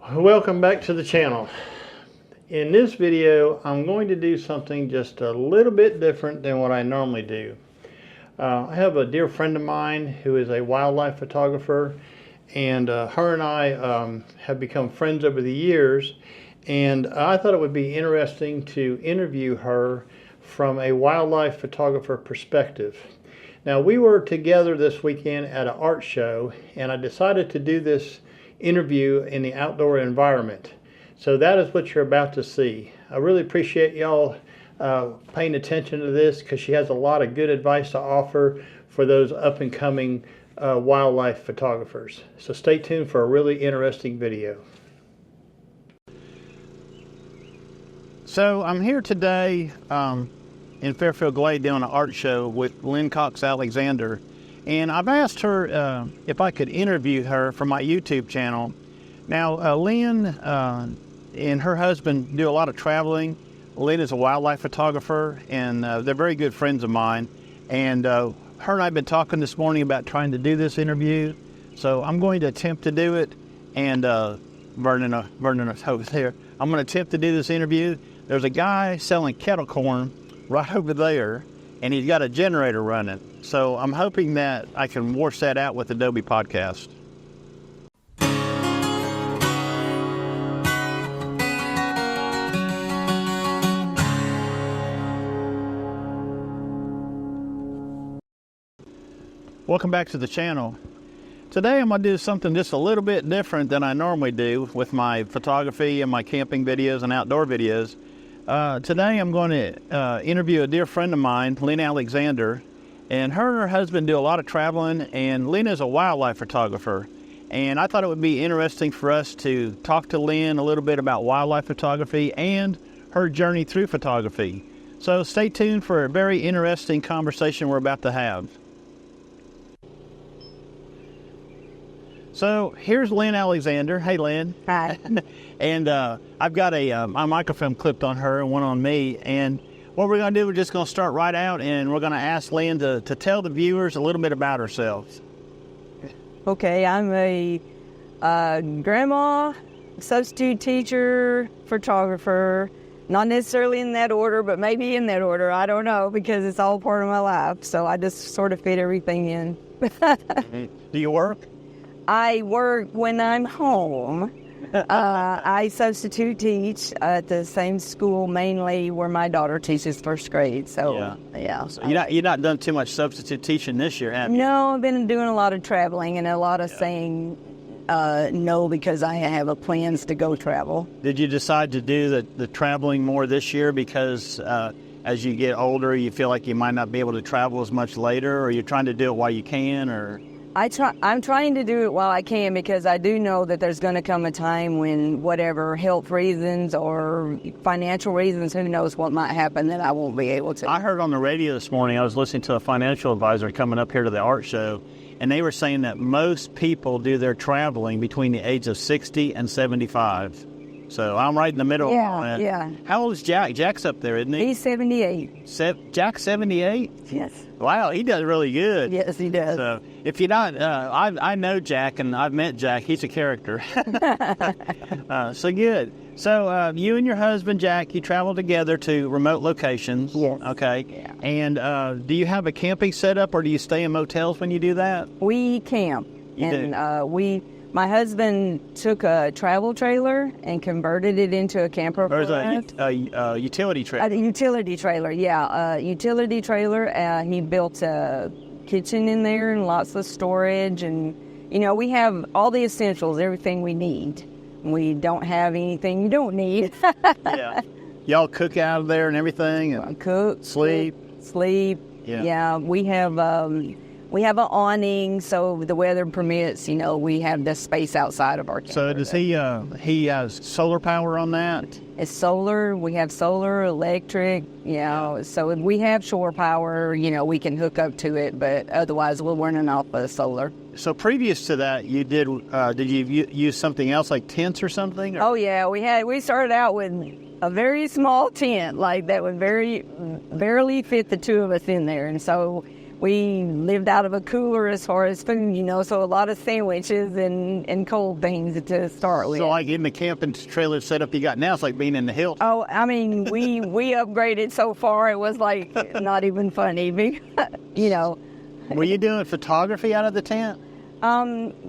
Welcome back to the channel. In this video, I'm going to do something just a little bit different than what I normally do. I have a dear friend of mine who is a wildlife photographer, and her and I have become friends over the years, and I thought it would be interesting to interview her from a wildlife photographer perspective. Now, we were together this weekend at an art show, and I decided to do this interview in the outdoor environment. So that is what you're about to see. I really appreciate y'all paying attention to this, because she has a lot of good advice to offer for those up and coming wildlife photographers. So stay tuned for a really interesting video. So I'm here today in Fairfield Glade doing an art show with Lynn Alexander, and I've asked her if I could interview her for my YouTube channel. Now, Lynn and her husband do a lot of traveling. Lynn is a wildlife photographer, and they're very good friends of mine. And her and I have been talking this morning about trying to do this interview. So I'm going to attempt to do it. And Vernon over there. I'm going to attempt to do this interview. There's a guy selling kettle corn right over there, and he's got a generator running. So I'm hoping that I can wash that out with Adobe Podcast. Welcome back to the channel. Today I'm going to do something just a little bit different than I normally do with my photography and my camping videos and outdoor videos. Today I'm going to interview a dear friend of mine, Lynn Alexander, and her husband do a lot of traveling, and Lynn is a wildlife photographer. And I thought it would be interesting for us to talk to Lynn a little bit about wildlife photography and her journey through photography. So stay tuned for a very interesting conversation we're about to have. So here's Lynn Alexander. Hey, Lynn. Hi. And I've got my microphone clipped on her and one on me. And what we're going to do, we're just going to start right out, and we're going to ask Lynn to tell the viewers a little bit about herself. Okay, I'm a grandma, substitute teacher, photographer. Not necessarily in that order, but maybe in that order. I don't know, because it's all part of my life. So I just sort of fit everything in. Do you work? I work when I'm home. I substitute teach at the same school, mainly where my daughter teaches first grade. So, yeah. So you're not done too much substitute teaching this year, have you? No, I've been doing a lot of traveling and a lot of saying no, because I have plans to go travel. Did you decide to do the traveling more this year because as you get older, you feel like you might not be able to travel as much later, or you're trying to do it while you can, or? I'm trying to do it while I can, because I do know that there's going to come a time when whatever health reasons or financial reasons, who knows what might happen, that I won't be able to. I heard on the radio this morning, I was listening to a financial advisor coming up here to the art show, and they were saying that most people do their traveling between the age of 60 and 75. So I'm right in the middle. Yeah. How old is Jack? Jack's up there, isn't he? He's 78. Jack's 78? Yes. Wow, he does really good. Yes, he does. So if you're not, I know Jack, and I've met Jack. He's a character. So good. So you and your husband, Jack, you travel together to remote locations. Yes. Okay. Yeah. And do you have a camping setup, or do you stay in motels when you do that? We camp. My husband took a travel trailer and converted it into a camper. Or is it a utility trailer? A utility trailer, yeah. A utility trailer. He built a kitchen in there and lots of storage. And, we have all the essentials, everything we need. We don't have anything you don't need. Yeah. Y'all cook out of there and everything? And cook. Sleep? Yeah. We have an awning, so the weather permits, we have the space outside of our camper. So does he has solar power on that? It's solar. We have solar, electric, so we have shore power, we can hook up to it, but otherwise we're running off of solar. So previous to that, you did you use something else like tents or something? Or? Oh yeah, we started out with a very small tent, like that would barely fit the two of us in there, and so we lived out of a cooler as far as food, so a lot of sandwiches and cold things to start with. So like in the camping trailer setup you got now, it's like being in the hills. Oh, I mean, we upgraded so far, it was like not even funny, Were you doing photography out of the tent?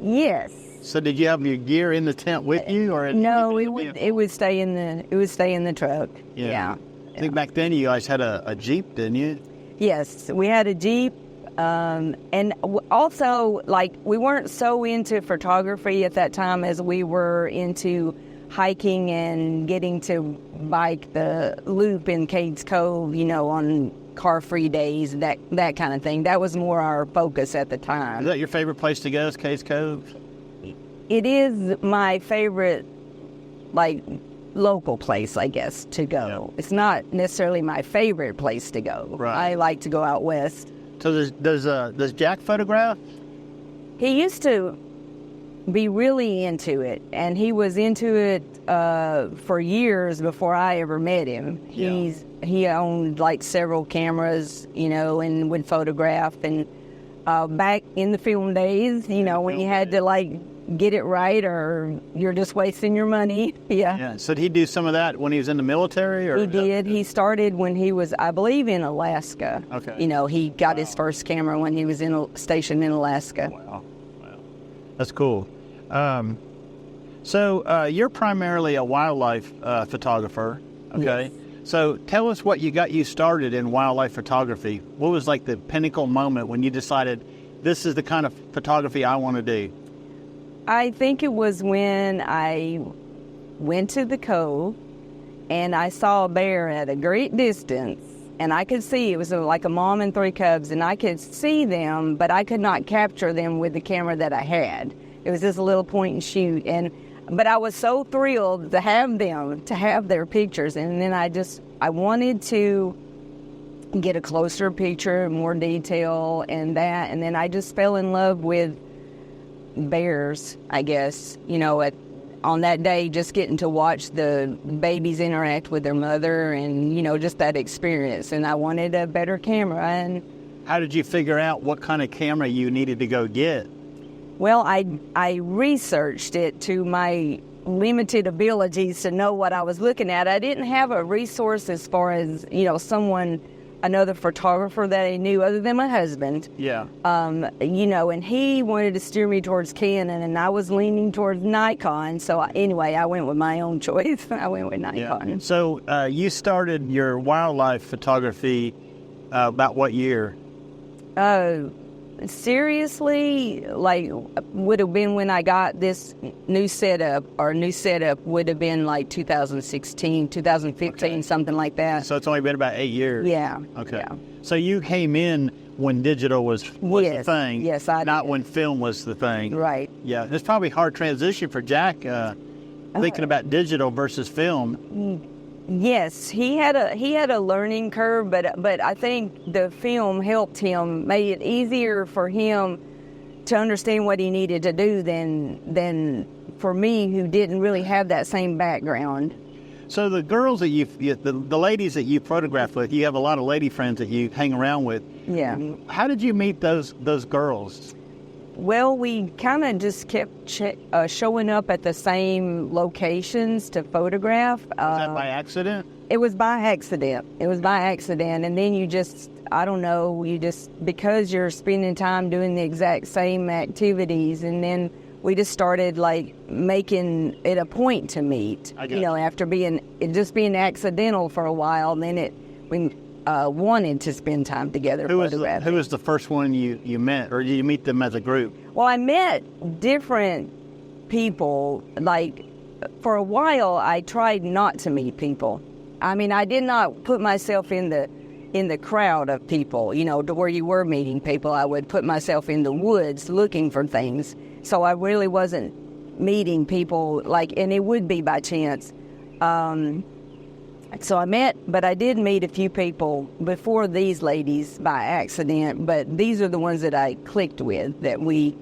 Yes. So did you have your gear in the tent with you, or No, it would stay in the truck. Yeah. I think back then you guys had a Jeep, didn't you? Yes, we had a Jeep, and also like we weren't so into photography at that time as we were into hiking and getting to bike the loop in Cades Cove, on car-free days, that kind of thing. That was more our focus at the time. Is that your favorite place to go, is Cades Cove? It is my favorite, local place, I guess, to go. Yeah. It's not necessarily my favorite place to go. Right. I like to go out west. So does Jack photograph? He used to be really into it, and he was into it for years before I ever met him. Yeah. He owned several cameras, and would photograph. And back in the film days, when you had to get it right or you're just wasting your money. Yeah. So did he do some of that when he was in the military? Or he did. He started when he was, I believe, in Alaska. Okay. He got his first camera when he was stationed in Alaska. Wow. That's cool. So you're primarily a wildlife photographer, okay? Yes. So tell us what got you started in wildlife photography. What was the pinnacle moment when you decided this is the kind of photography I want to do? I think it was when I went to the cove and I saw a bear at a great distance, and I could see it was like a mom and 3 cubs, and I could see them, but I could not capture them with the camera that I had. It was just a little point and shoot, but I was so thrilled to have them, to have their pictures, and then I wanted to get a closer picture, more detail, and then I just fell in love with bears, I guess, on that day, just getting to watch the babies interact with their mother and, just that experience. And I wanted a better camera. And how did you figure out what kind of camera you needed to go get? Well, I researched it to my limited abilities to know what I was looking at. I didn't have a resource as far as, another photographer that I knew other than my husband. Yeah. And he wanted to steer me towards Canon, and I was leaning towards Nikon. So anyway, I went with my own choice. I went with Nikon. Yeah. So you started your wildlife photography about what year? Seriously, would have been when I got this new setup, or new setup would have been 2016, 2015, okay. Something like that. So it's only been about 8 years. Yeah. Okay. Yeah. So you came in when digital was the thing. Yes, I not did. When film was the thing. Right. Yeah. It's probably a hard transition for Jack, thinking about digital versus film. Yes, he had a learning curve, but I think the film helped him, made it easier for him to understand what he needed to do than for me, who didn't really have that same background. So the girls that the ladies that you photographed with, you have a lot of lady friends that you hang around with. Yeah. How did you meet those girls? Well, we kind of just kept showing up at the same locations to photograph. Was that by accident? It was by accident. And then you just, I don't know, because you're spending time doing the exact same activities, and then we just started making it a point to meet. After being accidental for a while, and then we wanted to spend time together photographing. Who was the first one you met, or did you meet them as a group? Well, I met different people. For a while, I tried not to meet people. I mean, I did not put myself in the crowd of people, to where you were meeting people. I would put myself in the woods looking for things. So I really wasn't meeting people, and it would be by chance. So I did meet a few people before these ladies by accident, but these are the ones that I clicked with, that we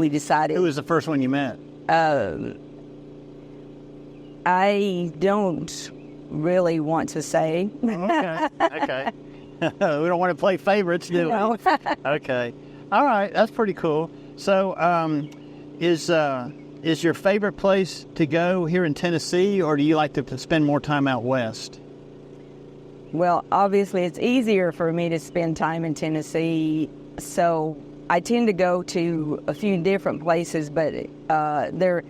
decided. Who was the first one you met? I don't really want to say. Okay. We don't want to play favorites, do we? No. Okay. All right. That's pretty cool. So, is your favorite place to go here in Tennessee, or do you like to spend more time out west? Well, obviously, it's easier for me to spend time in Tennessee, so I tend to go to a few different places, but they're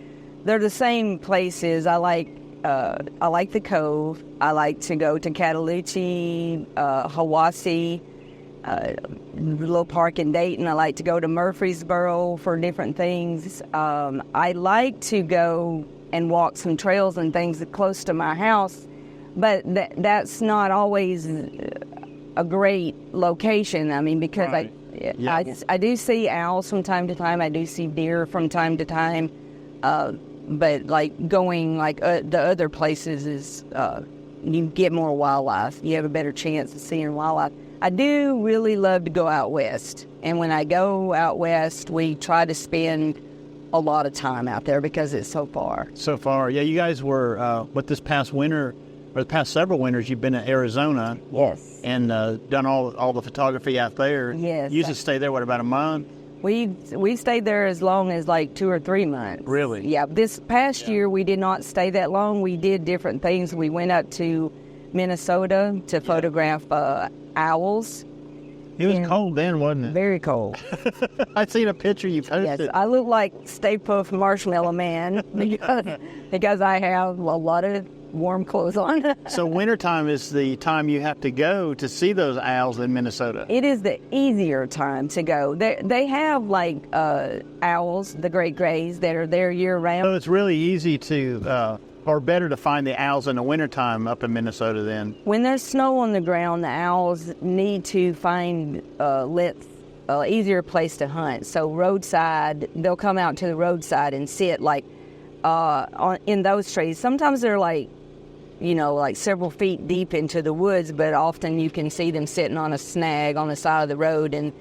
the same places. I like the Cove. I like to go to Cataloochee, Hiwassee, little park in Dayton. I like to go to Murfreesboro for different things. I like to go and walk some trails and things close to my house, but that's not always a great location. I mean, because Right. I do see owls from time to time. I do see deer from time to time. But like going like the other places is you get more wildlife. You have a better chance of seeing wildlife. I do really love to go out west. And when I go out west, we try to spend a lot of time out there because it's so far. So far, yeah, you guys were, this past winter, or the past several winters, you've been in Arizona. Yes. And done all the photography out there. Yes. You usually stay there, what, about a month? We stayed there as long as like 2 or 3 months. Really? Yeah. This past year, we did not stay that long. We did different things. We went up to Minnesota to photograph owls. It was cold then, wasn't it? Very cold. I seen a picture you posted. Yes, I look like Stay Puft Marshmallow Man because I have a lot of warm clothes on. So wintertime is the time you have to go to see those owls in Minnesota. It is the easier time to go. They have like owls, the great grays, that are there year round. So it's really easy to, or better to find the owls in the wintertime up in Minnesota then. When there's snow on the ground, the owls need to find easier place to hunt. So roadside, they'll come out to the roadside and sit like in those trees. Sometimes they're like, like several feet deep into the woods, but often you can see them sitting on a snag on the side of the road and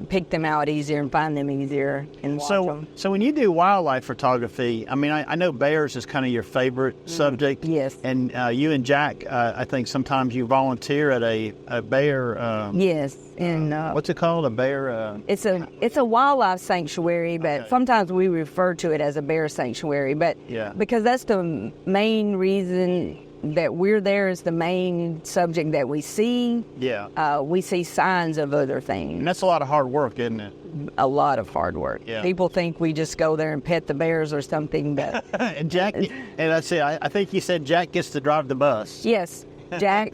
pick them out easier and find them easier and watch them. So when you do wildlife photography, I mean, I know bears is kind of your favorite subject. Yes. And you and Jack, I think sometimes you volunteer at a bear. Yes. And what's it called? A bear? It's a wildlife sanctuary, but Okay. sometimes we refer to it as a bear sanctuary. But Yeah. because that's the main reason that we're there, is the main subject that we see. Yeah. We see signs of other things. And that's a lot of hard work, isn't it? A lot of hard work. Yeah. People think we just go there and pet the bears or something, but And Jack, and that's it. I think you said Jack gets to drive the bus. yes, Jack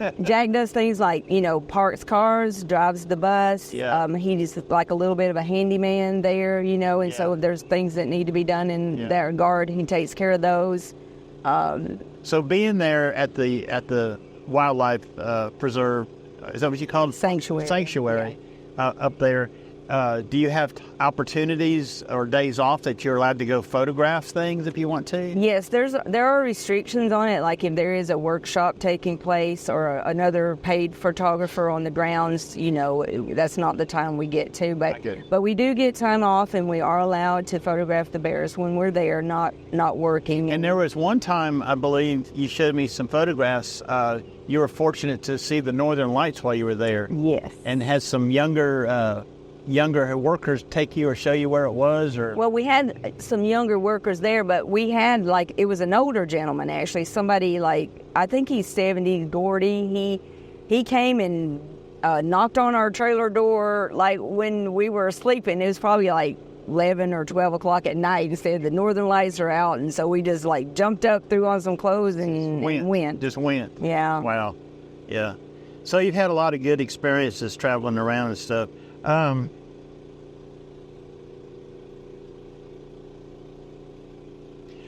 does things like, parks cars, drives the bus. Yeah. He's like a little bit of a handyman there, and so if there's things that need to be done in that regard, he takes care of those. So being there at the wildlife preserve, is that what you call it? Sanctuary. Sanctuary, up there. Do you have opportunities or days off that you're allowed to go photograph things if you want to? Yes, there are restrictions on it, like if there is a workshop taking place or another paid photographer on the grounds, that's not the time we get to. But we do get time off, and we are allowed to photograph the bears when we're there, not working. And there was one time, I believe, you showed me some photographs. You were fortunate to see the Northern Lights while you were there. Yes. And had some younger workers take you or show you where it was, or? Well, we had some younger workers there, but we had it was an older gentleman actually, somebody I think he's 70, Gordy. He came and knocked on our trailer door when we were sleeping. It was probably 11 or 12 o'clock at night, and said the Northern Lights are out, and so we just jumped up, threw on some clothes, and went. Just went. Yeah. Wow. Yeah. So you've had a lot of good experiences traveling around and stuff.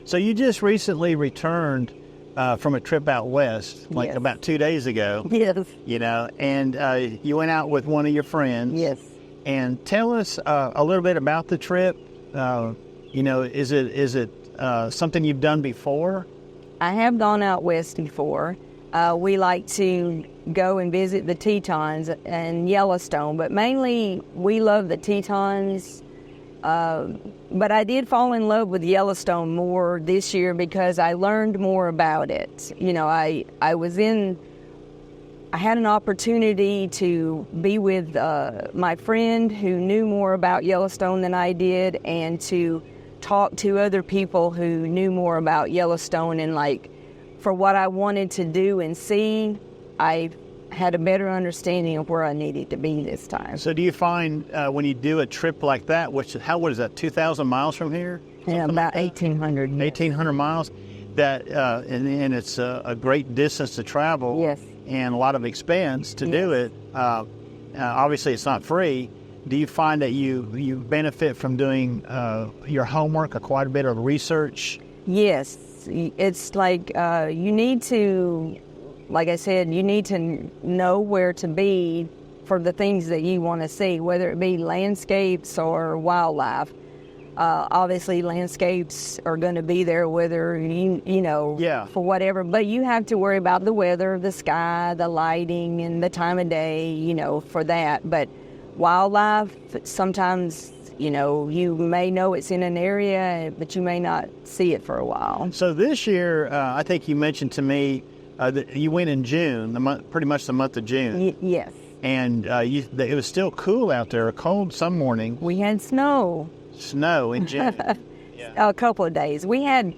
So you just recently returned from a trip out west, Yes. about 2 days ago. Yes. And you went out with one of your friends. Yes. And tell us a little bit about the trip. Is it something you've done before? I have gone out west before. We like to go and visit the Tetons and Yellowstone, but mainly we love the Tetons. But I did fall in love with Yellowstone more this year because I learned more about it. I was in I had an opportunity to be with my friend who knew more about Yellowstone than I did, and to talk to other people who knew more about Yellowstone. And like, for what I wanted to do and see, I had a better understanding of where I needed to be this time. So do you find when you do a trip like that, what is that, 2,000 miles from here? Yeah, about 1,800. Yes. 1,800 miles, that and it's a great distance to travel. Yes. And a lot of expense to do it. Obviously, it's not free. Do you find that you benefit from doing your homework, quite a bit of research? Yes. It's like you need to, like I said, you need to know where to be for the things that you want to see, whether it be landscapes or wildlife. Obviously, landscapes are going to be there, whether you know, for whatever. But you have to worry about the weather, the sky, the lighting, and the time of day, you know, for that. But wildlife, sometimes, you know, you may know it's in an area, but you may not see it for a while. So this year, I think you mentioned to me that you went in June, pretty much the month of June. Yes. And it was still cool out there, cold some morning. We had snow. Snow in June. A couple of days. We had,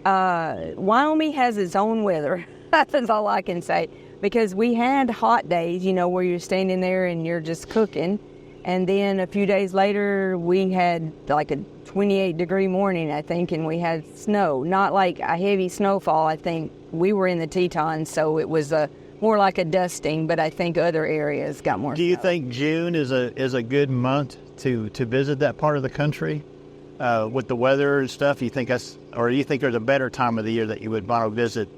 Wyoming has its own weather. That's all I can say. Because we had hot days, you know, where you're standing there and you're just cooking. And then a few days later, we had like a 28-degree morning, I think, and we had snow. Not like a heavy snowfall. I think we were in the Tetons, so it was more like a dusting, but I think other areas got more snow. Do you think June is a good month to visit that part of the country with the weather and stuff? You think do you think there's a better time of the year that you would want to visit?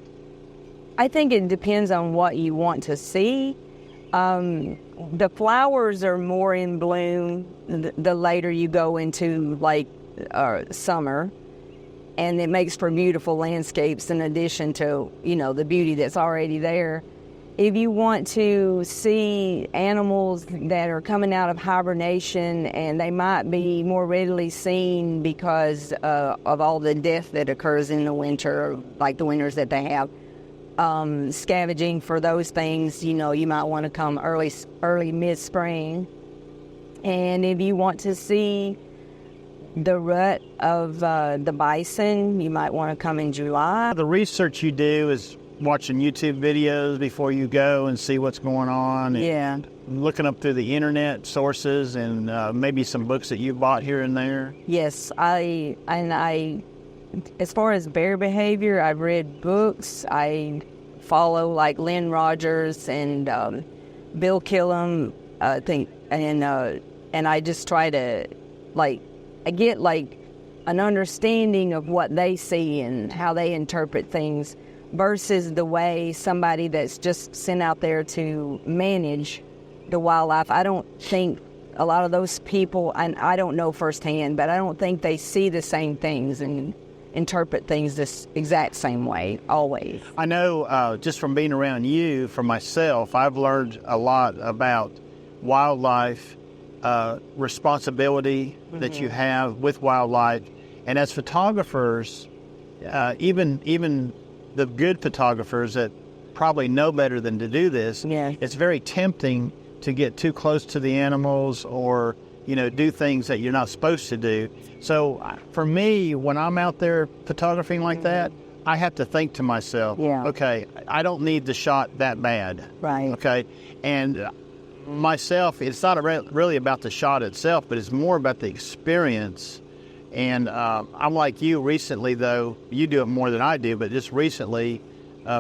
I think it depends on what you want to see. The flowers are more in bloom the later you go into like summer, and it makes for beautiful landscapes in addition to, you know, the beauty that's already there. If you want to see animals that are coming out of hibernation, and they might be more readily seen because of all the death that occurs in the winter, like the winters that they have, scavenging for those things, you know, you might want to come early mid-spring. And if you want to see the rut of the bison, you might want to come in July. The research you do is watching YouTube videos before you go and see what's going on. And looking up through the internet sources and maybe some books that you bought here and there. Yes, I as far as bear behavior, I've read books. I follow like Lynn Rogers and Bill Killam, I think, and I just try to I get like an understanding of what they see and how they interpret things versus the way somebody that's just sent out there to manage the wildlife. I don't think a lot of those people, and I don't know firsthand, but I don't think they see the same things and interpret things this exact same way always. I know just from being around you, for myself, I've learned a lot about wildlife, responsibility that you have with wildlife. And as photographers, even the good photographers that probably know better than to do this, it's very tempting to get too close to the animals or, you know, do things that you're not supposed to do. So for me, when I'm out there photographing like that, I have to think to myself, okay, I don't need the shot that bad. Right. Okay. And myself, it's not really about the shot itself, but it's more about the experience. And I'm like you recently, though. You do it more than I do, but just recently,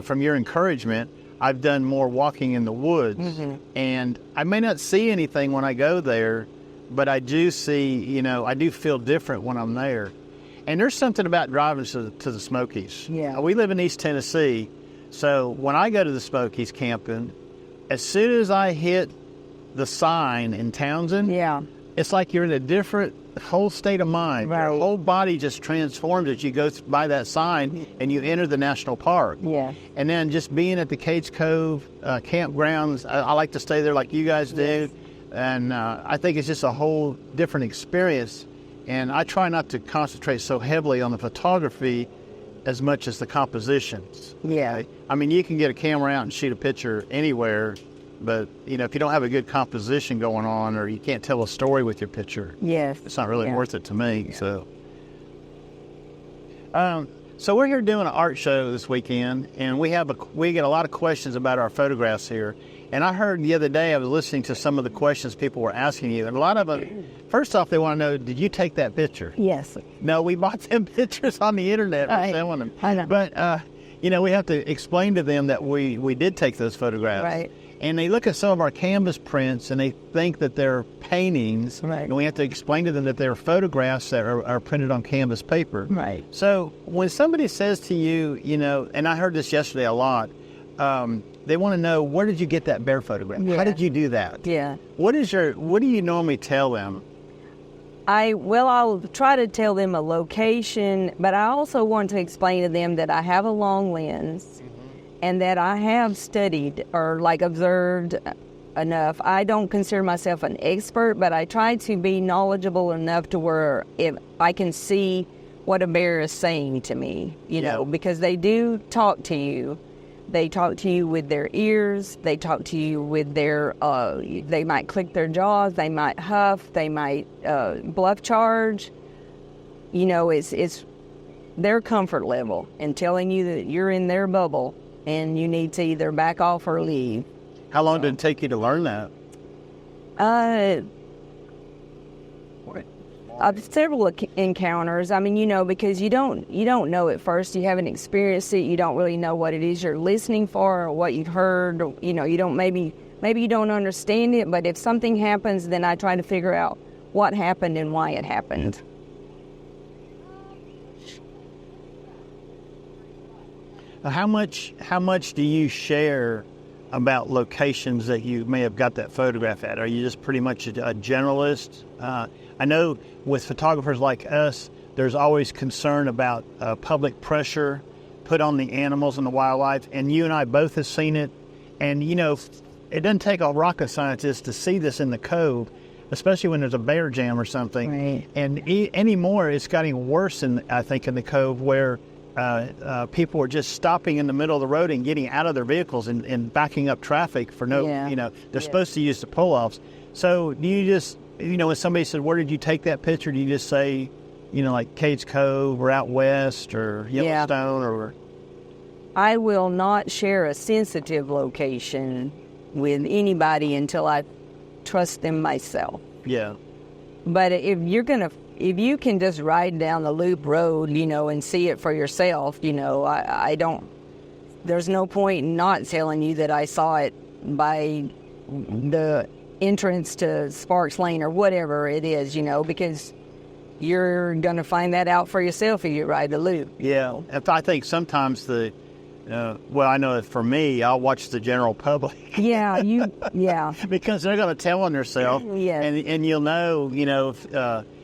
from your encouragement, I've done more walking in the woods. And I may not see anything when I go there, but I do see, you know, I do feel different when I'm there. And there's something about driving to the Smokies. We live in East Tennessee, so when I go to the Smokies camping, as soon as I hit the sign in Townsend, it's like you're in a different whole state of mind. Right. Your whole body just transforms as you go by that sign and you enter the national park. And then just being at the Cage Cove campgrounds, I like to stay there like you guys do. And I think it's just a whole different experience. And I try not to concentrate so heavily on the photography as much as the compositions. Yeah. Okay? I mean, you can get a camera out and shoot a picture anywhere, but, you know, if you don't have a good composition going on or you can't tell a story with your picture, Yes. it's not really worth it to me. So we're here doing an art show this weekend, and we get a lot of questions about our photographs here. And I heard the other day, I was listening to some of the questions people were asking you, and a lot of them, first off, they want to know, did you take that picture? Yes. No, we bought them pictures on the internet. We're selling them. I know. But, you know, we have to explain to them that we did take those photographs. Right. And they look at some of our canvas prints and they think that they're paintings. Right. And we have to explain to them that they're photographs that are printed on canvas paper. Right. So when somebody says to you, you know, and I heard this yesterday a lot, they want to know, where did you get that bear photograph? Yeah. How did you do that? Yeah. What do you normally tell them? I'll try to tell them a location, but I also want to explain to them that I have a long lens and that I have studied or like observed enough. I don't consider myself an expert, but I try to be knowledgeable enough to where if I can see what a bear is saying to me, you know, because they do talk to you. They talk to you with their ears. They talk to you with their, they might click their jaws. They might huff. They might bluff charge. You know, it's their comfort level and telling you that you're in their bubble and you need to either back off or leave. How long did it take you to learn that? Several encounters. I mean, you know, because you don't know at first. You haven't experienced it. You don't really know what it is you're listening for or what you've heard. Or, you know, you don't maybe you don't understand it. But if something happens, then I try to figure out what happened and why it happened. How much do you share about locations that you may have got that photograph at? Are you just pretty much a generalist? I know with photographers like us, there's always concern about public pressure put on the animals and the wildlife, and you and I both have seen it. And, you know, it doesn't take a rocket scientist to see this in the cove, especially when there's a bear jam or something. Right. And anymore, it's getting worse, I think, in the cove where people are just stopping in the middle of the road and getting out of their vehicles and backing up traffic for you know, they're supposed to use the pull-offs. So do you just, you know, when somebody said, where did you take that picture? Do you just say, you know, like Cades Cove or out west or Yellowstone or? I will not share a sensitive location with anybody until I trust them myself. Yeah. But if you can just ride down the loop road, you know, and see it for yourself, you know, I don't, there's no point in not telling you that I saw it by the entrance to Sparks Lane or whatever it is, you know, because you're going to find that out for yourself if you ride the loop. Yeah. I think sometimes well, I know that for me, I'll watch the general public. Yeah, Because they're going to tell on themselves. Yeah. And you'll know, you know,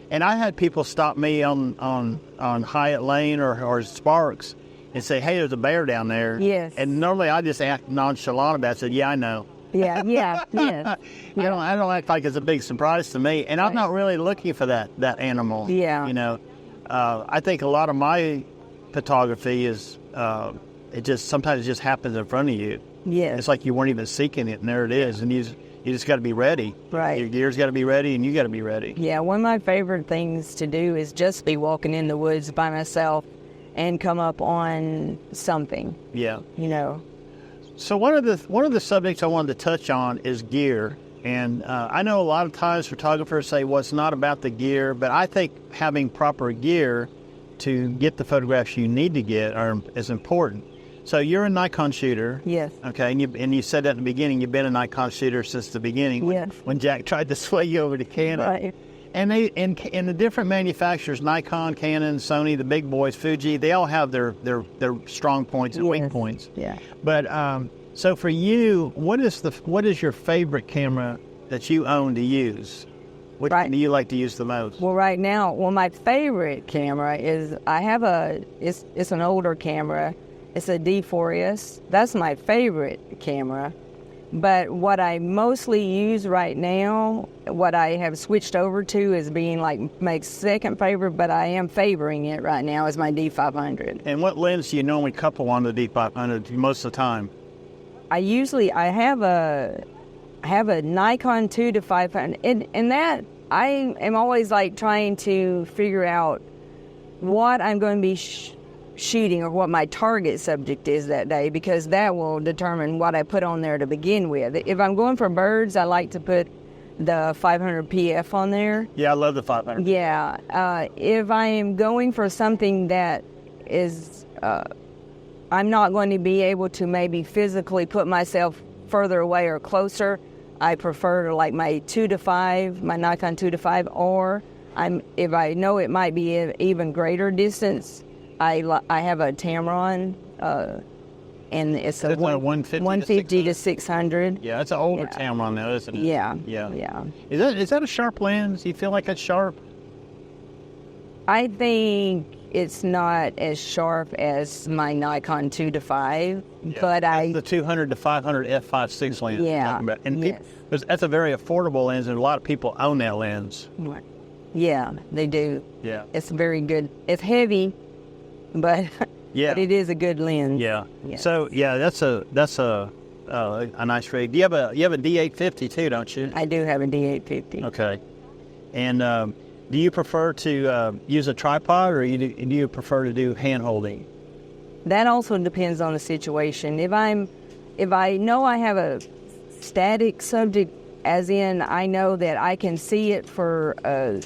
and I had people stop me on Hyatt Lane or Sparks and say, hey, there's a bear down there. Yes. And normally I just act nonchalant about it. I said, yeah, I know. Yeah, yes. I don't act like it's a big surprise to me. And I'm not really looking for that animal. Yeah. You know, I think a lot of my photography is, sometimes it just happens in front of you. Yes. It's like you weren't even seeking it, and there it is. And you just got to be ready. Right. Your gear's got to be ready, and you got to be ready. Yeah, one of my favorite things to do is just be walking in the woods by myself and come up on something. Yeah. You know. So one of the subjects I wanted to touch on is gear. And I know a lot of times photographers say, well, it's not about the gear, but I think having proper gear to get the photographs you need to get is important. So you're a Nikon shooter. Yes. Okay, and you said that in the beginning, you've been a Nikon shooter since the beginning. Yes. When Jack tried to sway you over to Canon. Right. And the different manufacturers, Nikon, Canon, Sony, the big boys, Fuji, they all have their strong points and weak points. Yeah. But so for you, what is your favorite camera that you own to use? Which one do you like to use the most? Well, right now, my favorite camera is it's an older camera. It's a D4S. That's my favorite camera. But what I mostly use right now, what I have switched over to is being like my second favorite, but I am favoring it right now is my D500. And what lens do you normally couple on the D500 most of the time? I have a Nikon 2 to 500, and that I am always like trying to figure out what I'm going to be shooting or what my target subject is that day, because that will determine what I put on there to begin with. If I'm going for birds, I like to put the 500 PF on there. Yeah, I love the 500. Yeah. If I am going for something that is, I'm not going to be able to maybe physically put myself further away or closer, I prefer like my 2 to 5, my Nikon 2 to 5, or if I know it might be an even greater distance, I have a Tamron, and it's a 150 to 600. Yeah, it's an older Tamron now, isn't it? Yeah. Yeah. Is that a sharp lens? Do you feel like it's sharp? I think it's not as sharp as my Nikon 2 to 5, but that's the 200 to 500 f5.6 lens. Yeah. And yes. That's a very affordable lens, and a lot of people own that lens. Yeah, they do. Yeah. It's very good. It's heavy, but but it is a good lens. Yeah. So that's a nice rig. You have a D850 too, don't you? I do have a D850. Okay. And do you prefer to use a tripod, or do you prefer to do hand holding? That also depends on the situation. If I know I have a static subject, as in I know that I can see it for a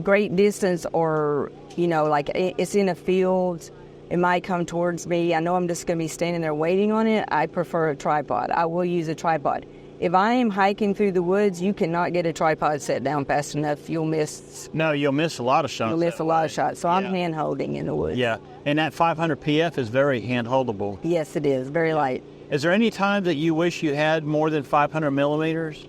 great distance, or like it's in a field, it might come towards me, I know I'm just going to be standing there waiting on it, I prefer a tripod. I will use a tripod. If I am hiking through the woods, you cannot get a tripod set down fast enough. You'll miss a lot of shots. You'll miss a lot of shots. So I'm hand holding in the woods. Yeah, and that 500 PF is very hand holdable. Yes, it is. Very light. Is there any time that you wish you had more than 500 millimeters?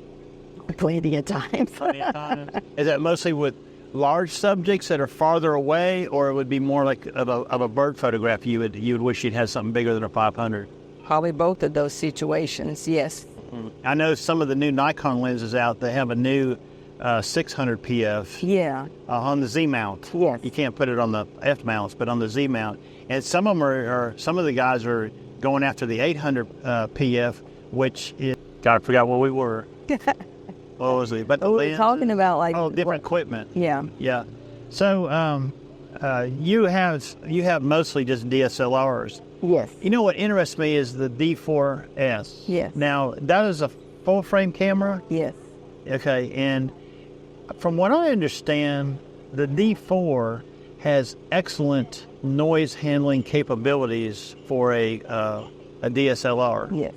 Plenty of times. Plenty of times. Is that mostly with large subjects that are farther away, or it would be more like of a bird photograph? You would wish you'd had something bigger than a 500. Probably both of those situations. Yes. I know some of the new Nikon lenses out. They have a new 600 PF. Yeah. On the Z mount. Yes. You can't put it on the F mounts, but on the Z mount. And some of them some of the guys are going after the 800 PF, which is, God, I forgot where we were. What was it? But we're talking about like different equipment. Yeah. Yeah. So you have mostly just DSLRs. Yes. You know what interests me is the D4S. Yes. Now, that is a full frame camera? Yes. Okay, and from what I understand, the D4 has excellent noise handling capabilities for a DSLR. Yes.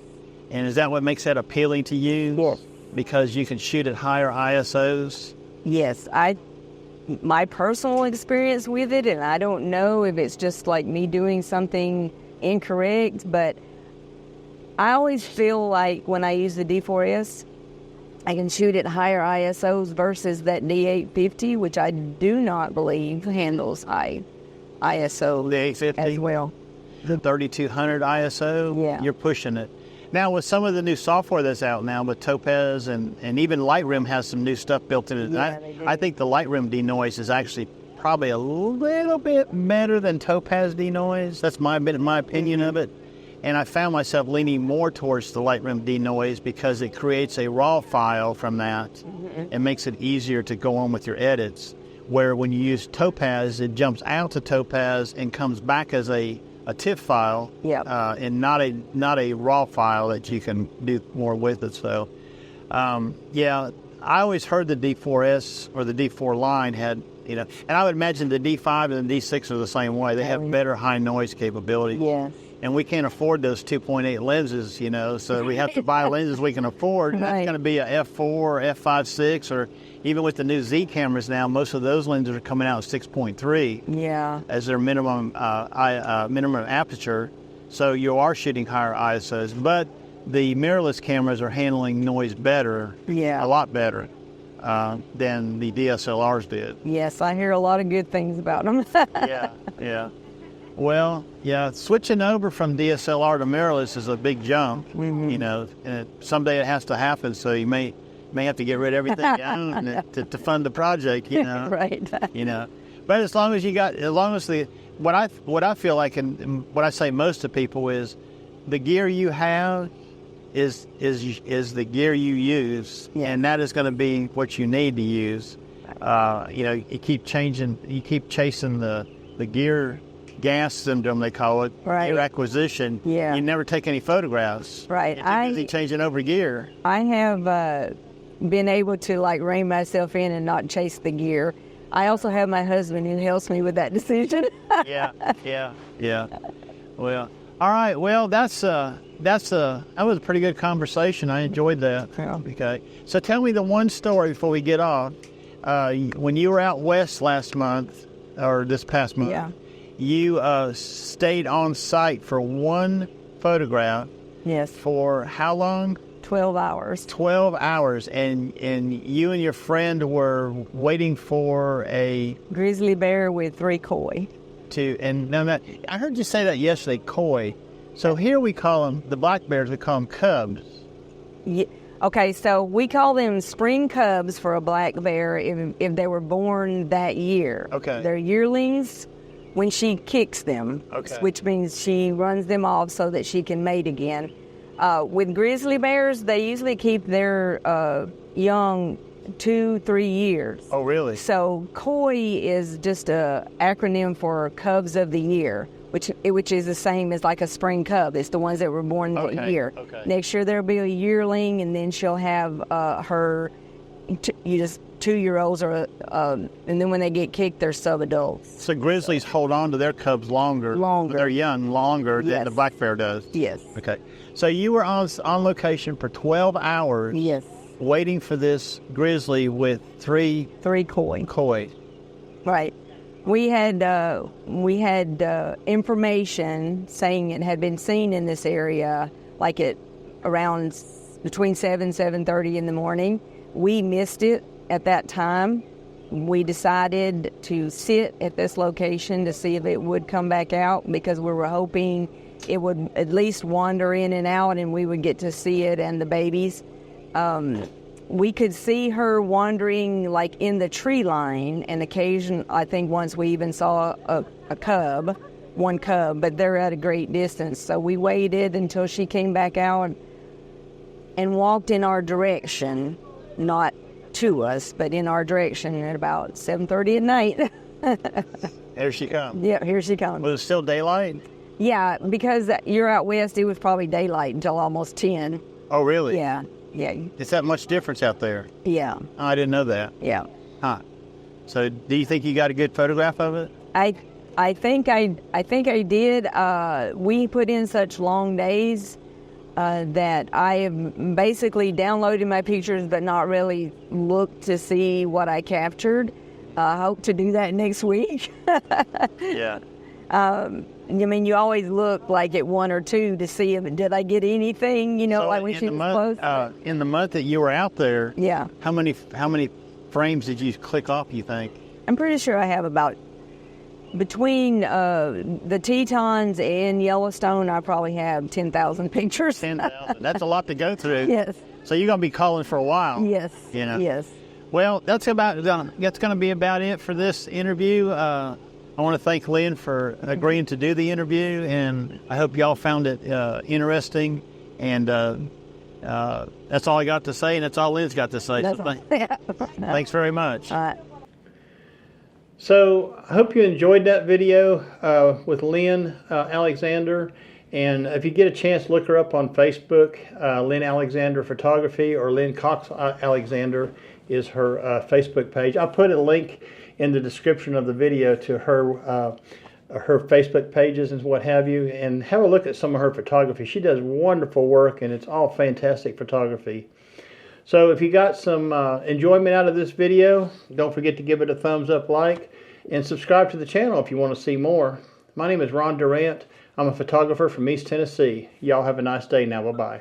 And is that what makes that appealing to you? Yes. Because you can shoot at higher ISOs? Yes. My personal experience with it, and I don't know if it's just like me doing something incorrect, but I always feel like when I use the D4S, I can shoot at higher ISOs versus that D850, which I do not believe handles high ISO The 850? as well. The 3200 ISO? Yeah. You're pushing it. Now, with some of the new software that's out now, with Topaz and even Lightroom has some new stuff built in it. Yeah, they do. I think the Lightroom denoise is actually probably a little bit better than Topaz denoise. That's my opinion of it. And I found myself leaning more towards the Lightroom denoise because it creates a raw file from that and makes it easier to go on with your edits. Where when you use Topaz, it jumps out to Topaz and comes back as a TIFF file, and not a raw file that you can do more with it. So, I always heard the D4S or the D4 line had, and I would imagine the D5 and the D6 are the same way. They have better high noise capabilities. Yes. And we can't afford those 2.8 lenses, so we have to buy lenses we can afford. Right. That's going to be a F4 or F5.6, or even with the new Z cameras now, most of those lenses are coming out at 6.3 as their minimum aperture. So you are shooting higher ISOs, but the mirrorless cameras are handling noise better, a lot better than the DSLRs did. Yes, I hear a lot of good things about them. Yeah. Well, yeah, switching over from DSLR to mirrorless is a big jump, you know, and someday it has to happen, so you may have to get rid of everything you own to fund the project, you know. Right. You know. But as long as what I feel like, and what I say most to people is, the gear you have is the gear you use, and that is going to be what you need to use. You know, you keep chasing the gear gas syndrome, they call it, gear acquisition. Yeah. You never take any photographs. Right. You're too busy changing over gear. I have been able to like rein myself in and not chase the gear. I also have my husband who helps me with that decision. Yeah. Well, all right. Well, that was a pretty good conversation. I enjoyed that. Yeah. Okay. So tell me the one story before we get off. When you were out west last month, or this past month, you stayed on site for one photograph. Yes. For how long? 12 hours. 12 hours, and you and your friend were waiting for a grizzly bear with 3 koi. And now that I heard you say that yesterday, koi. So here we call them, the black bears, we call them cubs. Yeah. Okay, so we call them spring cubs for a black bear if they were born that year. Okay. They're yearlings when she kicks them, which means she runs them off so that she can mate again. With grizzly bears, they usually keep their young 2-3 years. Oh, really? So koi is just a acronym for Cubs of the Year, which is the same as like a spring cub. It's the ones that were born that year. Okay. Next year there'll be a yearling, and then she'll have her 2-year-olds, and then when they get kicked, they're sub-adults. So grizzlies hold on to their cubs longer. Their young longer than the black bear does. Yes. Okay. So you were on location for 12 hours. Yes. Waiting for this grizzly with 3 koi. Right. We had information saying it had been seen in this area, like at around between 7:30 in the morning. We missed it at that time. We decided to sit at this location to see if it would come back out, because we were hoping it would at least wander in and out and we would get to see it and the babies. We could see her wandering like in the tree line, and I think once we even saw one cub, but they're at a great distance. So we waited until she came back out and walked in our direction, not to us, but in our direction at about 7:30 at night. Here she comes. Yeah, here she comes. Was it still daylight? Yeah, because you're out west, it was probably daylight until almost 10. Oh, really? Yeah. Is that much difference out there? Yeah. Oh, I didn't know that. Yeah. Huh. So do you think you got a good photograph of it? I think I did. We put in such long days that I have basically downloaded my pictures but not really looked to see what I captured. I hope to do that next week. Yeah. I mean, you always look like at 1 or 2 to see if did I get anything, So like when she was close. In the month that you were out there, Yeah. how many frames did you click off, you think? I'm pretty sure I have about, between the Tetons and Yellowstone, I probably have 10,000 pictures. 10,000. That's a lot to go through. Yes. So you're going to be calling for a while. Yes. Yes. Well, that's going to be about it for this interview. I want to thank Lynn for agreeing to do the interview, and I hope y'all found it interesting. And that's all I got to say, and that's all Lynn's got to say. Thanks very much. All right. So I hope you enjoyed that video with Lynn Alexander. And if you get a chance, look her up on Facebook. Lynn Alexander Photography, or Lynn Cox Alexander is her Facebook page. I'll put a link in the description of the video to her Facebook pages and what have you, and have a look at some of her photography. She does wonderful work, and it's all fantastic photography. So if you got some enjoyment out of this video, don't forget to give it a thumbs up, like, and subscribe to the channel if you want to see more. My name is Ron Durant. I'm a photographer from East Tennessee. Y'all have a nice day now. Bye-bye.